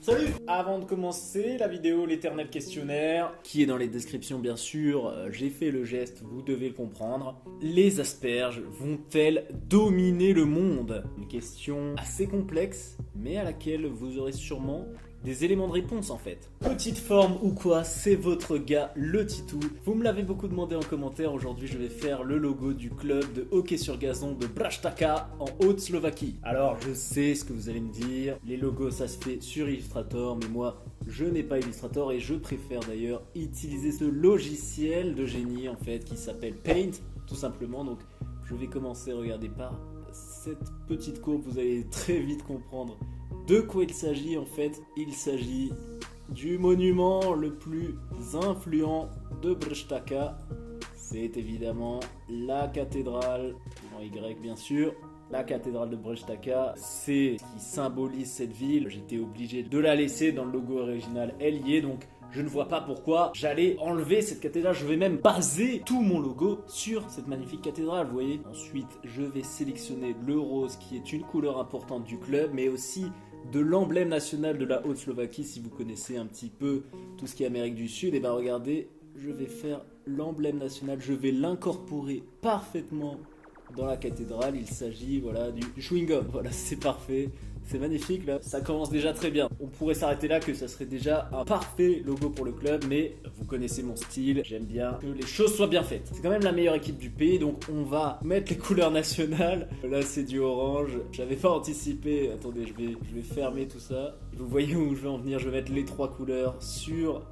Salut! Avant de commencer la vidéo, l'éternel questionnaire, qui est dans les descriptions bien sûr, j'ai fait le geste, vous devez le comprendre. Les asperges vont-elles dominer le monde? Une question assez complexe, mais à laquelle vous aurez sûrement des éléments de réponse en fait. Petite forme ou quoi, c'est votre gars, le Titou. Vous me l'avez beaucoup demandé en commentaire, aujourd'hui je vais faire le logo du club de hockey sur gazon de Braj-Taka en Haute-Slovaquie. Alors je sais ce que vous allez me dire, les logos ça se fait sur Illustrator, mais moi je n'ai pas Illustrator et je préfère d'ailleurs utiliser ce logiciel de génie en fait qui s'appelle Paint, tout simplement. Donc je vais commencer, regardez par cette petite courbe, vous allez très vite comprendre de quoi il s'agit en fait. Il s'agit du monument le plus influent de Braj-Taka. C'est évidemment la cathédrale, en Y bien sûr. La cathédrale de Braj-Taka, c'est ce qui symbolise cette ville. J'étais obligé de la laisser dans le logo original, elle y est, donc je ne vois pas pourquoi j'allais enlever cette cathédrale. Je vais même baser tout mon logo sur cette magnifique cathédrale, vous voyez. Ensuite, je vais sélectionner le rose qui est une couleur importante du club, mais aussi de l'emblème national de la Haute-Slovaquie. Si vous connaissez un petit peu tout ce qui est Amérique du Sud, et bien regardez, je vais faire l'emblème national, je vais l'incorporer parfaitement dans la cathédrale. Il s'agit voilà, du chewing-gum, voilà, c'est parfait. C'est magnifique là, ça commence déjà très bien. On pourrait s'arrêter là que ça serait déjà un parfait logo pour le club, mais vous connaissez mon style, j'aime bien que les choses soient bien faites. C'est quand même la meilleure équipe du pays, donc on va mettre les couleurs nationales. Là c'est du orange, j'avais pas anticipé, attendez je vais fermer tout ça. Vous voyez où je vais en venir, je vais mettre les trois couleurs sur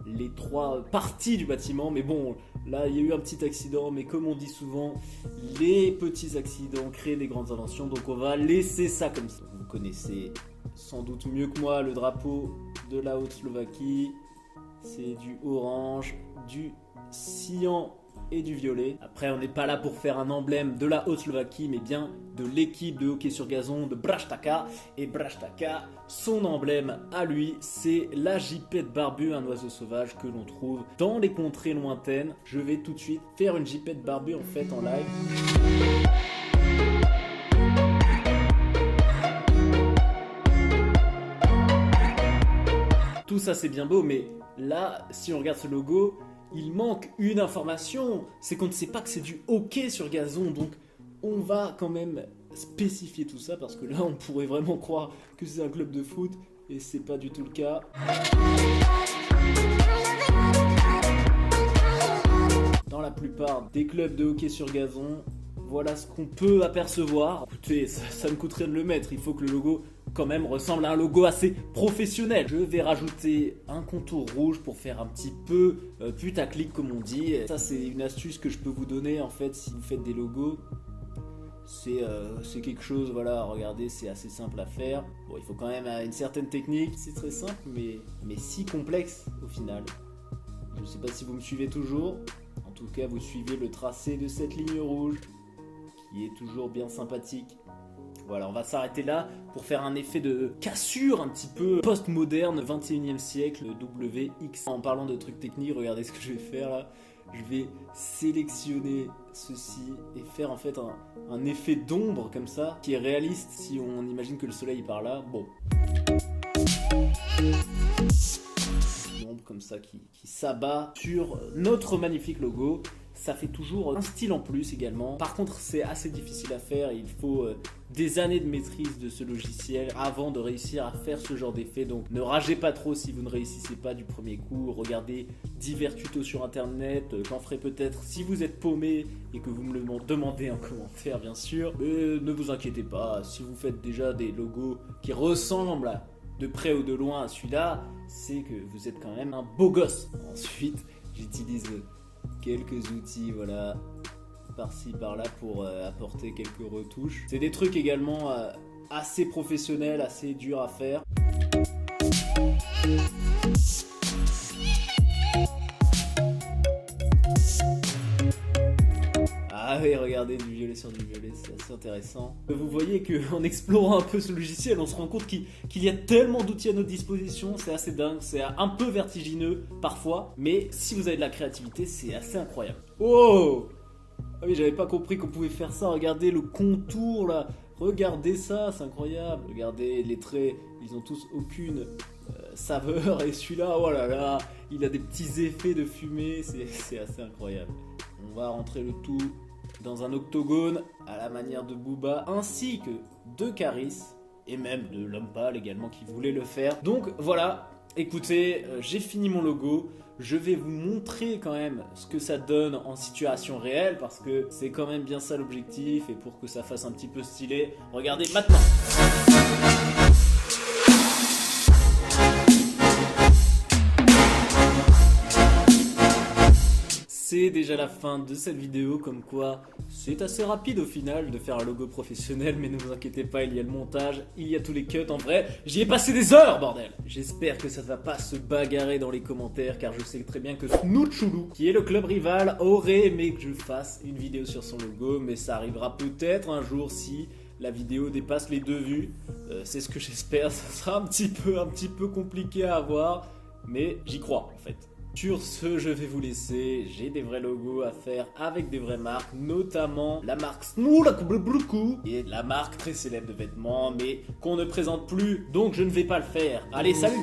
les trois parties du bâtiment, mais bon, là il y a eu un petit accident, mais comme on dit souvent, les petits accidents créent des grandes inventions, donc on va laisser ça comme ça. Vous connaissez sans doute mieux que moi le drapeau de la Haute-Slovaquie, c'est du orange, du cyan et du violet. Après on n'est pas là pour faire un emblème de la Haute-Slovaquie, mais bien de l'équipe de hockey sur gazon de Braj-Taka. Et Braj-Taka, son emblème à lui, c'est la gypette barbue, un oiseau sauvage que l'on trouve dans les contrées lointaines. Je vais tout de suite faire une gypette barbue en fait en live. Tout ça c'est bien beau, mais là, si on regarde ce logo, il manque une information, c'est qu'on ne sait pas que c'est du hockey sur gazon, donc on va quand même spécifier tout ça, parce que là on pourrait vraiment croire que c'est un club de foot, et c'est pas du tout le cas. Dans la plupart des clubs de hockey sur gazon, voilà ce qu'on peut apercevoir. Écoutez, ça ne coûte rien de le mettre, il faut que le logo quand même ressemble à un logo assez professionnel. Je vais rajouter un contour rouge pour faire un petit peu putaclic comme on dit. Ça c'est une astuce que je peux vous donner en fait si vous faites des logos. C'est quelque chose, voilà, regardez, c'est assez simple à faire. Bon, il faut quand même une certaine technique, c'est très simple mais si complexe au final. Je ne sais pas si vous me suivez toujours, en tout cas vous suivez le tracé de cette ligne rouge qui est toujours bien sympathique. Voilà, on va s'arrêter là pour faire un effet de cassure un petit peu post-moderne, 21e siècle, WX. En parlant de trucs techniques, regardez ce que je vais faire là. Je vais sélectionner ceci et faire en fait un effet d'ombre comme ça, qui est réaliste si on imagine que le soleil est par là. Bon. L'ombre comme ça qui s'abat sur notre magnifique logo. Ça fait toujours un style en plus également. Par contre, c'est assez difficile à faire. Il faut des années de maîtrise de ce logiciel avant de réussir à faire ce genre d'effet. Donc ne ragez pas trop si vous ne réussissez pas du premier coup. Regardez divers tutos sur internet. J'en ferai peut-être si vous êtes paumé et que vous me le demandez en commentaire bien sûr. Mais ne vous inquiétez pas, si vous faites déjà des logos qui ressemblent de près ou de loin à celui-là, c'est que vous êtes quand même un beau gosse. Ensuite, j'utilise quelques outils, voilà, par-ci par-là pour apporter quelques retouches. C'est des trucs également assez professionnels, assez durs à faire. Ah oui, regardez, du violet sur du violet, c'est assez intéressant. Vous voyez qu'en explorant un peu ce logiciel, on se rend compte qu'il y a tellement d'outils à notre disposition, c'est assez dingue, c'est un peu vertigineux parfois, mais si vous avez de la créativité, c'est assez incroyable. Oh! Ah oui, j'avais pas compris qu'on pouvait faire ça, regardez le contour là, Regardez ça, c'est incroyable. Regardez les traits, ils ont tous aucune saveur. Et celui-là, oh là là, il a des petits effets de fumée, c'est assez incroyable. On va rentrer le tout dans un octogone à la manière de Booba, ainsi que de Caris, et même de l'homme pâle également qui voulait le faire. Donc voilà, écoutez, j'ai fini mon logo. Je vais vous montrer quand même ce que ça donne en situation réelle, parce que c'est quand même bien ça l'objectif, et pour que ça fasse un petit peu stylé, regardez maintenant. C'est déjà la fin de cette vidéo, comme quoi c'est assez rapide au final de faire un logo professionnel, mais ne vous inquiétez pas, il y a le montage, il y a tous les cuts, en vrai, j'y ai passé des heures, bordel. J'espère que ça ne va pas se bagarrer dans les commentaires, car je sais très bien que Snootchoulou, qui est le club rival, aurait aimé que je fasse une vidéo sur son logo, mais ça arrivera peut-être un jour si la vidéo dépasse les 2 vues, c'est ce que j'espère. Ça sera un petit peu compliqué à avoir, mais j'y crois en fait. Sur ce, je vais vous laisser, j'ai des vrais logos à faire avec des vraies marques, notamment la marque Snootchoulou, et la marque très célèbre de vêtements, mais qu'on ne présente plus, donc je ne vais pas le faire. Allez, salut!